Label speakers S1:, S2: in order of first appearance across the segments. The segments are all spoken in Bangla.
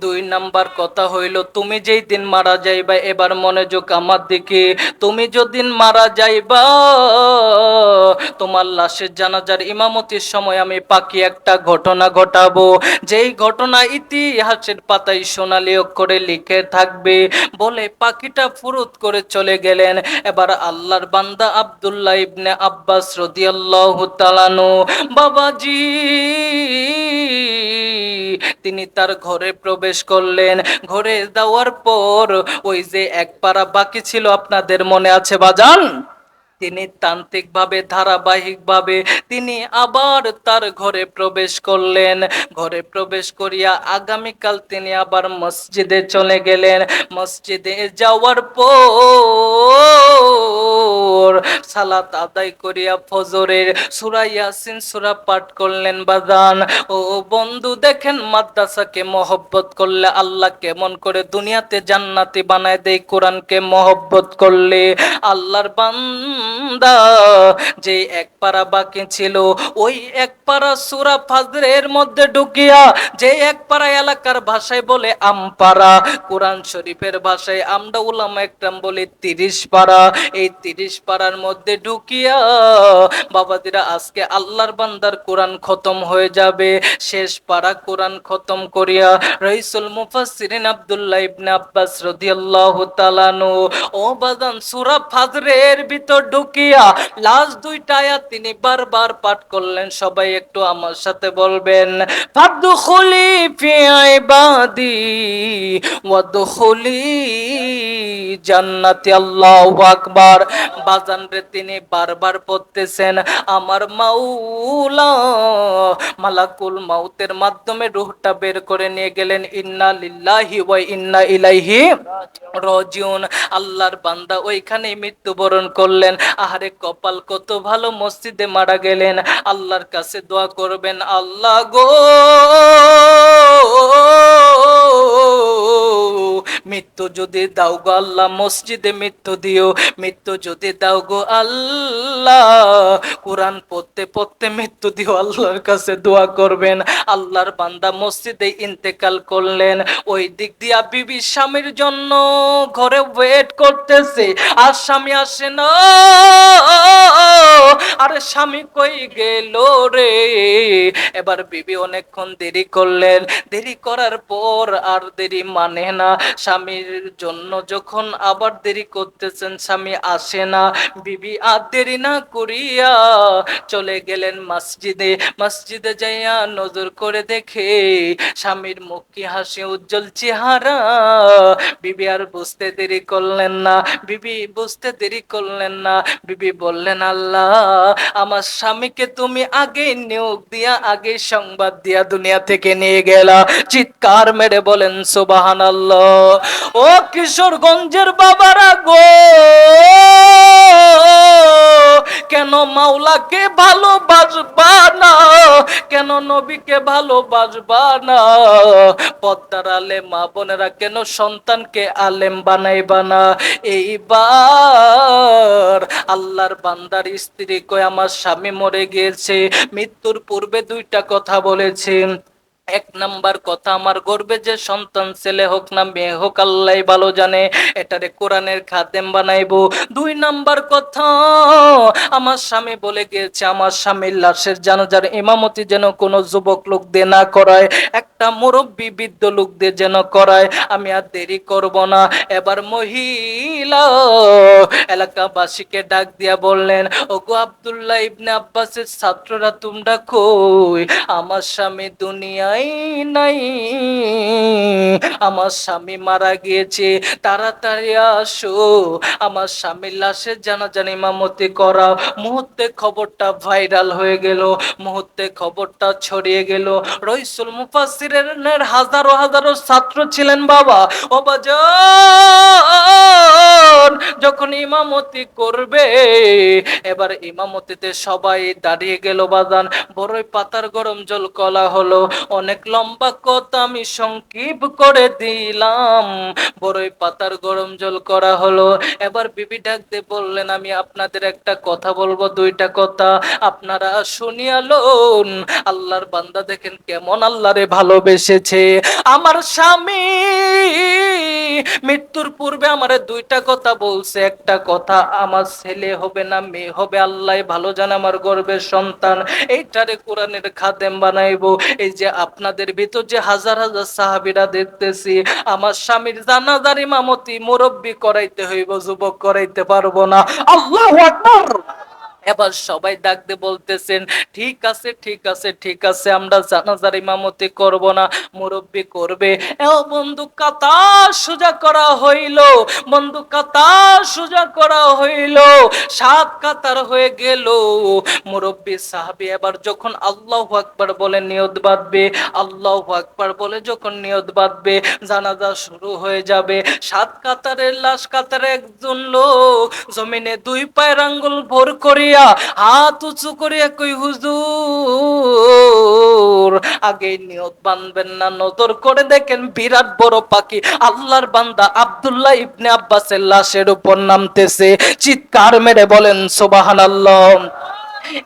S1: দুই নাম্বার কথা হইল, তুমি যেই দিন মারা যাইবা, এবার মনোযোগ আমার দিকে, তুমি যেদিন মারা যাইবা তোমার লাশের জানাজার ইমামতির সময় আমি পাকি একটা ঘটনা ঘটাবো, যেই ঘটনা ইতিহাসের পাতায় সোনালী অক্ষরে লিখে থাকবে। বলে পাখিটা ফুরুত করে চলে গেলেন। এবার আল্লাহর বান্দা আব্দুল্লাহ ইবনে আব্বাস রাদিয়াল্লাহু তাআলা আনহু, বাবাজি, তিনি তার ঘরে প্রবেশ করলেন। ঘরে যাওয়ার পর ওই যে এক পারা বাকি ছিল, আপনাদের মনে আছে বাজান? তিনি তান্ত্রিকভাবে ধারাবাহিকভাবে তিনি আবার তার ঘরে প্রবেশ করলেন। ঘরে প্রবেশ করিয়া আগামীকাল তিনি আবার মসজিদে চলে গেলেন। মসজিদে যাওয়ার পর সালাত আদায় করিয়া ফজরের সূরা ইয়াসিন সূরা পাঠ করলেন। বাজান ও বন্ধু, দেখেন মাদ্রাসাকে মহব্বত করলে আল্লাহ কেমন করে দুনিয়াতে জান্নাতি বানায় দেয়। কোরআনকে মহব্বত করলে আল্লাহর বান্দা যে এক পারা বাকি ছিল, ওই এক পারা সূরা ফাজরের মধ্যে ঢুকিয়া, যে এক পারা এলাকার ভাষায় বলে আমপারা, কোরআন শরীফের ভাষায় আমরা উলামা একরাম বলি 30 পারা, এই 30 পারার মধ্যে ঢুকিয়া বাবাদিরা আজকে আল্লাহর বান্দার কোরআন খতম হয়ে যাবে। শেষ পারা কোরআন খতম করিয়া রাইসুল মুফাসসিরিন আব্দুল্লাহ ইবনে আব্বাস রাদিয়াল্লাহু তাআলা আনহু ও বাজান সূরা ফাজরের ভিতর ঢুকিয়া লাস্ট দুইটা আয়াত তিনি বারবার পাঠ করলেন। সবাই একটু আমার সাথে বলবেন, ফাদখুলি ফি ইবাদি ওয়াদখুলি জান্নাতি। আল্লাহু আকবার। বাজান রে তিনি বারবার পড়তেছেন, আমার মাওলা মালাকুল মাউতের মাধ্যমে রূহটা বের করে নিয়ে গেলেন। ইন্না লিল্লাহি ওয়া ইন্না ইলাইহি রাজিউন। আল্লাহর বান্দা ওইখানেই মৃত্যুবরণ করলেন। আহারে কপাল কত ভালো, মসজিদে মারা গেলেন। আল্লাহর কাছে দোয়া করবেন, আল্লাহ গো মৃত্যু যদি দাও গো আল্লাহ, মসজিদে মৃত্যু দিও। মৃত্যু যদি দাও গো আল্লাহ, কোরআন পড়তে পড়তে মৃত্যু দিও। আল্লাহর কাছে দোয়া করবেন। আল্লাহর বান্দা মসজিদে ইন্তেকাল করলেন। ওই দিক দিয়া বিবি স্বামীর জন্য ঘরে ওয়েট করতেছে, আর স্বামী আসে না। আরে স্বামী কই গেল রে? এবার বিবি অনেকক্ষণ দেরি করলেন। দেরি করার পর আর দেরি মানে না। স্বামীর জন্য যখন আবার দেরি করতেছেন, স্বামী আসে না। বিবি আর দেরি না করিয়া চলে গেলেন মসজিদে। মসজিদে যাইয়া নজর করে দেখে স্বামীর মুখ কি হাসি উজ্জ্বল চেহারা। বিবি আর বুঝতে দেরি করলেন না। বিবি বুঝতে দেরি করলেন না। বিবি বললেন, আল্লাহ আমার স্বামীকে তুমি আগে নিয়োগ দিয়া, আগে সংবাদ দিয়া দুনিয়া থেকে নিয়ে গেলা। চিৎকার মেরে বলেন সুবহানাল্লাহ। ও কিশোরগঞ্জের বাবারা গো, কেন মাওলাকে ভালোবাসবা না? কেন নবীকে ভালোবাসবা না? পদ্মার আলে মা বোনেরা কেন সন্তানকে আলেম বানাইবা না? এইবার আল্লাহর বান্দার স্ত্রী কয়, আমার স্বামী মরে গিয়েছে। মৃত্যুর পূর্বে দুইটা কথা বলেছেন। এক নাম্বার কথা, আমার গর্বে যে সন্তান ছেলে হোক না মেয়ে হোক আল্লাহ ভালো জানে, এটারে কোরআনের খাদেম বানাইবো। দুই নাম্বার কথা, আমার স্বামী বলে গিয়েছে আমার স্বামীর লাশের জানাজার ইমামতি যেন কোনো যুবক লোক দিয়ে না করায়, একটা মুরব্বী বৃদ্ধ লোক দিয়ে যেন করায়। আমি আর দেরি করব না। এবার মহিলা এলাকাবাসীকে ডাক দিয়া বললেন, ওগো আব্দুল্লাহ ইবনে আব্বাসের ছাত্ররা তোমরা কই? আমার স্বামী দুনিয়ায় নাই, আমার স্বামী মারা গিয়েছে, তাড়াতাড়ি আসো, আমার স্বামীর লাশের জানাজার ইমামতি করা। মুহূর্তে খবরটা ভাইরাল হয়ে গেল, মুহূর্তে খবরটা ছড়িয়ে গেল। রাইসুল মুফাসসিরিনের হাজারো হাজারো ছাত্র ছিলেন বাবা। ও বাজার যখন ইমামতি করবে, এবার ইমামতিতে সবাই দাঁড়িয়ে গেল বাজান। বড়ই পাতার গরম জল কলা হলো, অনেক লম্বা কথা আমি সংক্ষিপ্ত করে দিলাম। বড়ই পাতার গরম জল করা হলো। এবার বিবি ডাক দিয়ে বললেন, আমি আপনাদের একটা কথা বলবো, দুইটা কথা আপনারা শুনিয়ালুন। আল্লাহর বান্দা দেখেন কেমন আল্লাহরে ভালোবেসেছে। আমার স্বামী মৃত্যুর পূর্বে আমারে দুইটা কথা বলছে। একটা কথা, আমার ছেলে হবে না মেয়ে হবে আল্লাহ ভালো জানে, আমার গর্ভের সন্তান এইটারে কোরআনের খাদেম বানাইবো। এই যে আপনাদের ভিতর যে হাজার হাজার সাহাবীরা দেখতেছি, আমার স্বামীর জানাজার ইমামতি মুরব্বি করাইতে হইব, যুবক করাইতে পারবো না। আল্লাহু আকবার। এবার সবাই ডাক দিয়ে বলতেছেন, ঠিক আছে ঠিক আছে ঠিক আছে, আমরা জানাজার ইমামতি করব না, মুরব্বি করবে। এ বন্ধু কাতার সোজা করা হইল, বন্ধু কাতার সোজা করা হইল, 7 কাতার হয়ে গেল। মুরব্বি সাহাবী এবার যখন আল্লাহু আকবার বলে নিয়ত বাঁধবে, আল্লাহু আকবার বলে যখন নিয়ত বাঁধবে, জানাজা শুরু হয়ে যাবে। 7 কাতারের লাশ কাতারে একজন লোক জমিনে 2 পায়ের আঙ্গুল ভর করিয়া হাত উঁচু করিয়া কই, হুজুর আগে নিয়ত বাঁধবেন না, নজর করে দেখেন বিরাট বড় পাখি আল্লাহর বান্দা আব্দুল্লাহ ইবনে আব্বাসের লাশের উপর নামতেছে। চিৎকার মেরে বলেন সুবহানাল্লাহ।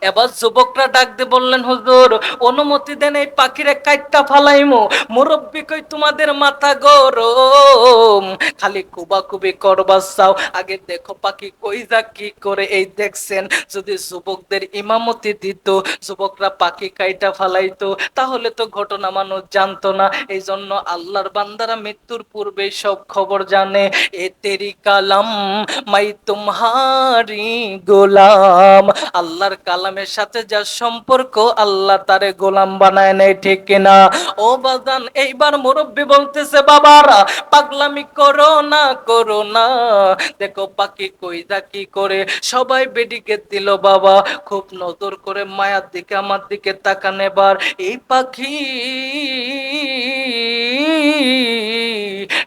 S1: এবার যুবকরা ডাক দিয়ে বললেন, হুজুর অনুমতি দেন, এই পাখিরে কাইট্টা ফালাইমু। মুরব্বি কই, তোমাদের মাথা গরম, খালি কুবাকুবি করবার চাও, আগে দেখো পাখি কই যা কি করে। এই দেখছেন, যদি যুবকদের ইমামতি দিত, যুবকরা পাখি কাইটা ফালাইতো, তাহলে তো ঘটনা মানুষ জানতো না। এই জন্য আল্লাহর বান্দারা মৃত্যুর পূর্বে সব খবর জানে। এ তেরি কালাম মাই তুমহারি গোলাম, আল্লাহর কালামের সাথে যার সম্পর্ক, আল্লাহ তারে গোলাম বানায় নেই, ঠিক কিনা? ও বাজান, এইবার মুরব্বি বলতেছে, বাবারা পাগলামি করো না করো না, দেখো পাখি কইদা কি করে। সবাই বেডিকে দিল বাবা, খুব নজর করে মায়ার দিকে আমার দিকে তাকান। এবার এই পাখি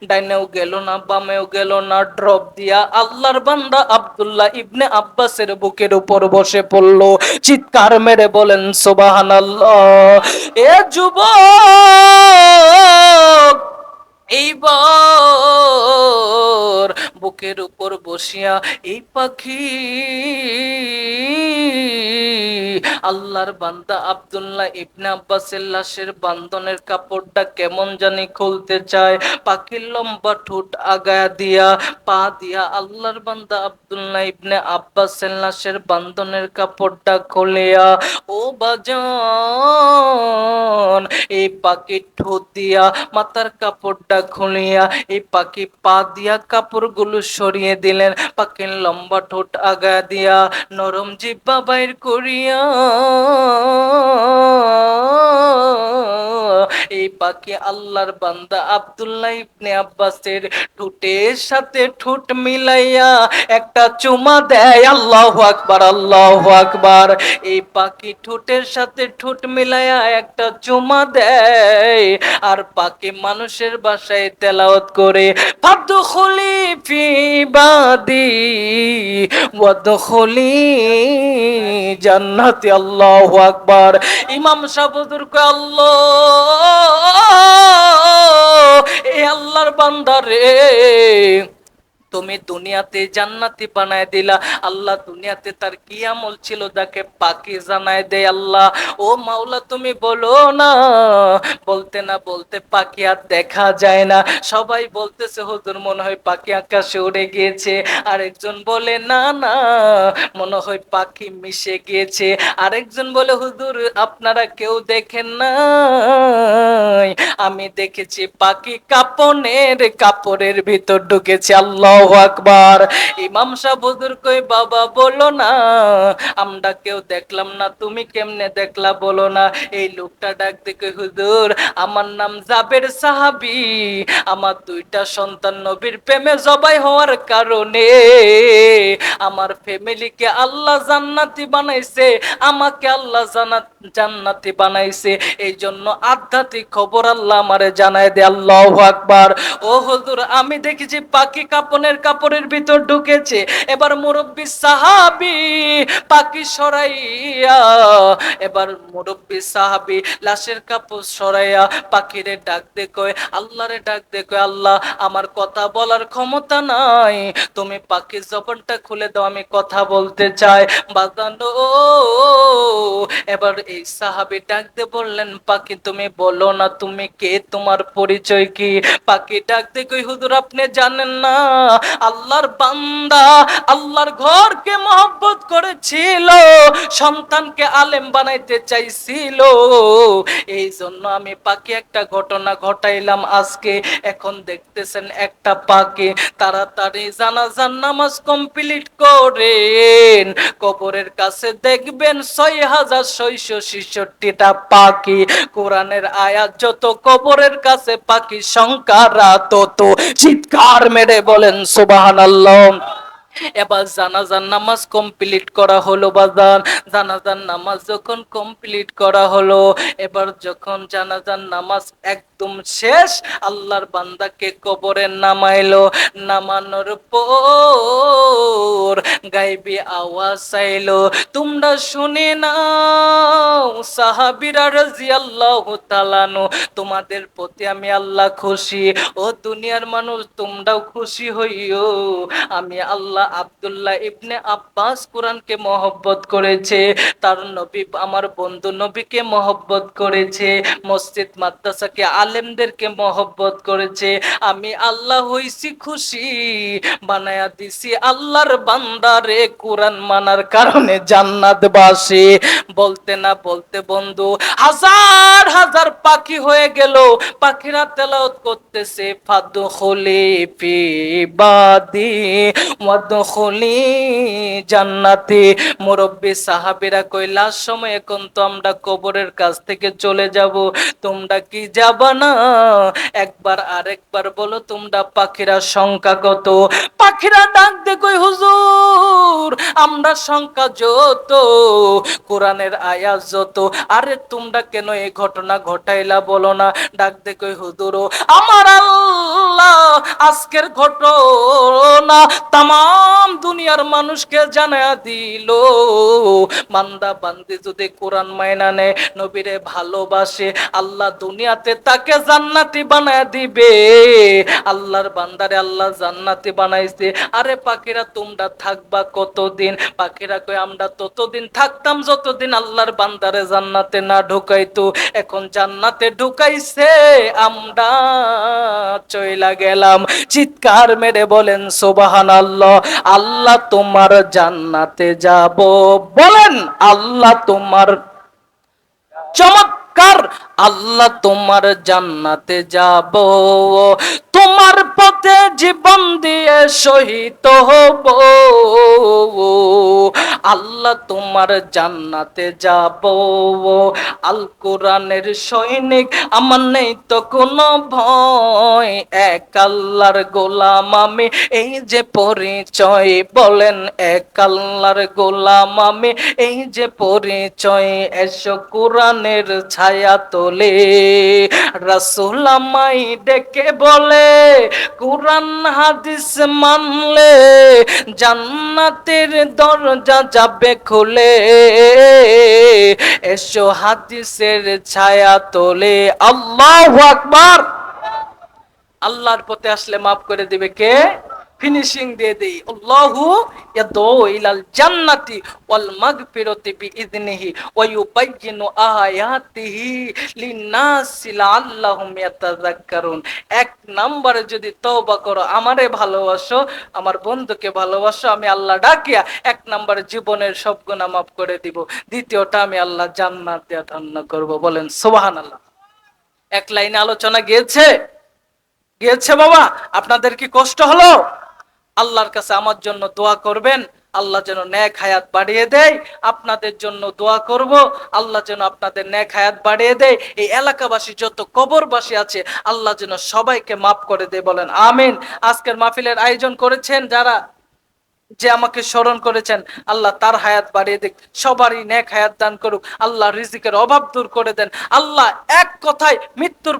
S1: ডাইনেও গেল না বামেও গেল না, ড্রপ দিয়া আল্লাহর বান্দা আব্দুল্লাহ ইবনে আব্বাসের বুকের উপর বসে পড়লো। চিৎকার মেরে বলেন সুবহানাল্লাহ। এ যুবক এইবার বুকের উপর বসিয়া এই পাখি আল্লাহর বান্দা আব্দুল্লাহ ইবনে আব্বাসের লাশের বান্ধনের কাপড়টা কেমন জানি খুলতে চায়। পাখির লম্বা ঠোঁট আগায়া দিয়া পা দিয়া আল্লাহর বান্দা আব্দুল্লাহ ইবনে আব্বাসের লাশের বান্ধনের কাপড়টা খুলিয়া, ও বাজান এই পাখির ঠোঁট দিয়া মাথার কাপড়টা খুলিয়া এই পাখি পা দিয়া কাপড়গুলো সরিয়ে দিলেন। পাখির লম্বা ঠোঁট আগা দিয়া নরম জিহ্বা বাইর করিয়া এই পাখি আল্লাহর বান্দা আব্দুল্লাহ ইবনে আব্বাসের ঠোঁটের সাথে ঠোঁট মিলাইয়া একটা চুমা দেয়। আল্লাহু আকবার আল্লাহু আকবার। এই পাখি ঠোঁটের সাথে ঠোঁট মিলাইয়া একটা চুমা দেয়, আর পাখি মানুষের ভাষায় তেলাওয়াত করে, ফাদখুলি ফি ইবাদি ওয়াদখুলি জান্নাতি। আল্লাহু আকবার। ইমাম সাহেব হুজুর কয়, আল্লাহ এ আল্লাহর বান্দা রে, তুমি দুনিয়াতে জান্নাতি বানায় দিলা। আল্লাহ দুনিয়াতে তার কি আমল ছিল যাকে পাখি জানায় দেয়। আল্লাহ ও মাওলা তুমি বলো না। বলতে না বলতে পাখি আর দেখা যায় না। সবাই বলতেছে, হুজুর মনে হয় পাখি আকাশে উড়ে গিয়েছে। আরেকজন বলে, না না মনে হয় পাখি মিশে গিয়েছে। আরেকজন বলে, হুজুর আপনারা কেউ দেখেন নাই, আমি দেখেছি পাখি কাপড়ের ভিতর ঢুকেছে। আল্লাহু আকবার। ইমাম সাহেব হুজুর কই, বাবা বলো না, আমরা কেউ দেখলাম না, তুমি কেমনে দেখলা বলো না। এই লোকটা ডাক দেখে, হুজুর আমার নাম জাবের সাহাবী, আমার 2টা সন্তান নবীর প্রেমে জবাই হওয়ার কারণে আমার ফ্যামিলিকে আল্লাহ জান্নাতি বানাইছে, আমাকে আল্লাহ জান্নাতি বানাইছে। এই জন্য আধ্যাত্মিক খবর আল্লাহ আমারে জানায় দে। আল্লাহু আকবার। ও হুজুর আমি দেখেছি পাখি কাপনের কবরের কাপড়ের ভিতর ঢুকেছে। এবার মুরব্বী সাহাবী পাখি সরাইয়া, এবার মুরব্বী সাহাবী লাশের কাপড় সরাইয়া পাখিরে ডাক দে কয়, আল্লাহরে ডাক দে কয়, আল্লাহ আমার কথা বলার ক্ষমতা নাই, তুমি পাখির জবানটা খুলে দাও, আমি কথা বলতে চাই। বাজানো এবার এই সাহাবী ডাক দিয়ে বললেন, পাখি তুমি বলো না তুমি কে, তোমার পরিচয় কি? পাখি ডাক দিয়ে কই, হুজুর আপনি জানেন না, আল্লাহর বান্দা আল্লাহর ঘরকে মহব্বত করেছিল, সন্তানকে আলেম বানাইতে চাইছিল, এই জন্য আমি পাখি একটা ঘটনা ঘটাইলাম আজকে। এখন দেখতেছেন একটা পাখি, তাড়াতাড়ি জানাজার নামাজ কমপ্লিট করেন, কবরের কাছে দেখবেন 6666টা পাখি। কোরআনের আয়াত যত, কবরের কাছে পাখি সংখ্যা তত। চিৎকার মেরে বলেন সুবহানাল্লাহ। এবার জানাজার নামাজ কমপ্লিট করা হলো বাজার। জানাজার নামাজ যখন কমপ্লিট করা হলো, এবার যখন জানাজার নামাজ একদম শেষ, আল্লাহর বান্দাকে কবরে নামাইলো। নামানোর পর গায়বী আওয়াজ চাইলো, তোমরা শুনে নাও সাহাবীরা রাদিয়াল্লাহু তাআলা আনহু, তোমাদের প্রতি আমি আল্লাহ খুশি। ও দুনিয়ার মানুষ তোমরাও খুশি হইও, আমি আল্লাহ আব্দুল্লাহ ইবনে আব্বাস কোরআনকে মহব্বত করেছে, তার নবী আমার বন্ধু নবীকে মহব্বত করেছে, মসজিদ মাদ্রাসাকে আলেমদেরকে মহব্বত করেছে, আমি আল্লাহ হইছি খুশি, বানায়া দিছি আল্লাহর বান্দারে কোরআন মানার কারণে জান্নাতবাসী। বলতে না বলতে বন্ধু হাজার হাজার পাখি হয়ে গেল, পাখিরা তেলাওয়াত করতেছে, ফাদখুলি ফি ইবাদি ওয়াদখুলি জান্নাতি। মুরব্বী সাহাবীরা কইলার সময় এখন তো আমরা কবরের কাছ থেকে চলে যাব, তোমরা কি যাবা না? একবার আরেকবার বলো তোমরা পাখিরা সংখ্যা কত? পাখিরা ডাক দে কই, হুজুর আমরা সংখ্যা যত, কোরআনের আয়াত যত, আরে তোমরা কেন এই ঘটনা ঘটাইলা বলো না? ডাক দে কই, হুজুর আমার আল্লাহ আজকের ঘটনা তাম দুনিয়ার মানুষকে জানায়া দিল, বান্দা বান্দি যদি কোরআন মাইনা নেয়, নবীরে ভালোবাসে, আল্লাহ দুনিয়াতে তাকে জান্নাতি বানায়া দিবে। আল্লাহর বান্দারে আল্লাহ জান্নাতি বানাইছে। আরে পাখিরা তোমরা থাকবা কতদিন? পাখিরা কই, আমরা ততদিন থাকতাম যতদিন আল্লাহর বান্দারে জান্নাতে না ঢুকাইতো, এখন জান্নাতে ঢুকাইছে, আমরা চইলা গেলাম। চিৎকার মেরে বলেন সুবহানাল্লাহ। আল্লাহ তোমার জান্নাতে যাব, বলেন আল্লাহ তোমার, চমৎকার, আল্লাহ তোমার জান্নাতে যাব, তোমার পথে জীবন দিয়ে শহীদ হব, আল্লাহ তোমার জান্নাতে যাব। আল কোরআনের সৈনিক আমার নেই তো কোনো ভয়, এক আল্লাহর গোলাম আমি, এই যে পরিচয়, বলেন এক আল্লাহর গোলাম আমি, এই যে পরিচয়, এসো কোরআনের ছায়া তোলে। রাসূল আমায় ডেকে বলে, কোরআন হাদিস মানলে জান্নাতের দরজা যাবে খুলে, এসো হাদিসের ছায়া তোলে। আল্লাহু আকবার। আল্লাহর পথে আসলে মাফ করে দিবে কে? ফিনিশিং দিয়ে দেই, আল্লাহু ইয়াদউ ইলাল জান্নাতি ওয়াল মাগফিরাতি বিইذনিহি ওয়া ইউবাইয়িনু আয়াতিহি লিন-নাসি লাআল্লাহুম ইয়াতাযাক্কারুন। এক নম্বরে যদি তওবা করো, আমারে ভালোবাসো, আমার বন্ধুকে ভালোবাসো, আমি আল্লাহ ডাকিয়া এক নম্বরে জীবনের সব গুনাহ মাফ করে দিব, দ্বিতীয়টা আমি আল্লাহ জান্নাত দিয়া ধন্য করব। বলেন সুবহানাল্লাহ। এক লাইনে আলোচনা গিয়েছে? গিয়েছে বাবা? আপনাদের কি কষ্ট হলো? আল্লাহর কাছে আমার জন্য দোয়া করবেন, আল্লাহ যেন নেক হায়াত বাড়িয়ে দেয়। আপনাদের জন্য দোয়া করব, আল্লাহ যেন আপনাদের নেক হায়াত বাড়িয়ে দেয়। এই এলাকাবাসী যত কবরবাসী আছে, আল্লাহ যেন সবাইকে মাফ করে দেয়। বলেন আমিন। আজকের মাহফিলের আয়োজন করেছেন যারা, যে আমাকে স্মরণ করেছেন, আল্লাহ তার হায়াত বাড়িয়ে দিক, সবারই নেক হায়াত দান করুক, আল্লাহ রিজিকের অভাব দূর করে দেন। আল্লাহ এক কথায় মৃত্যুর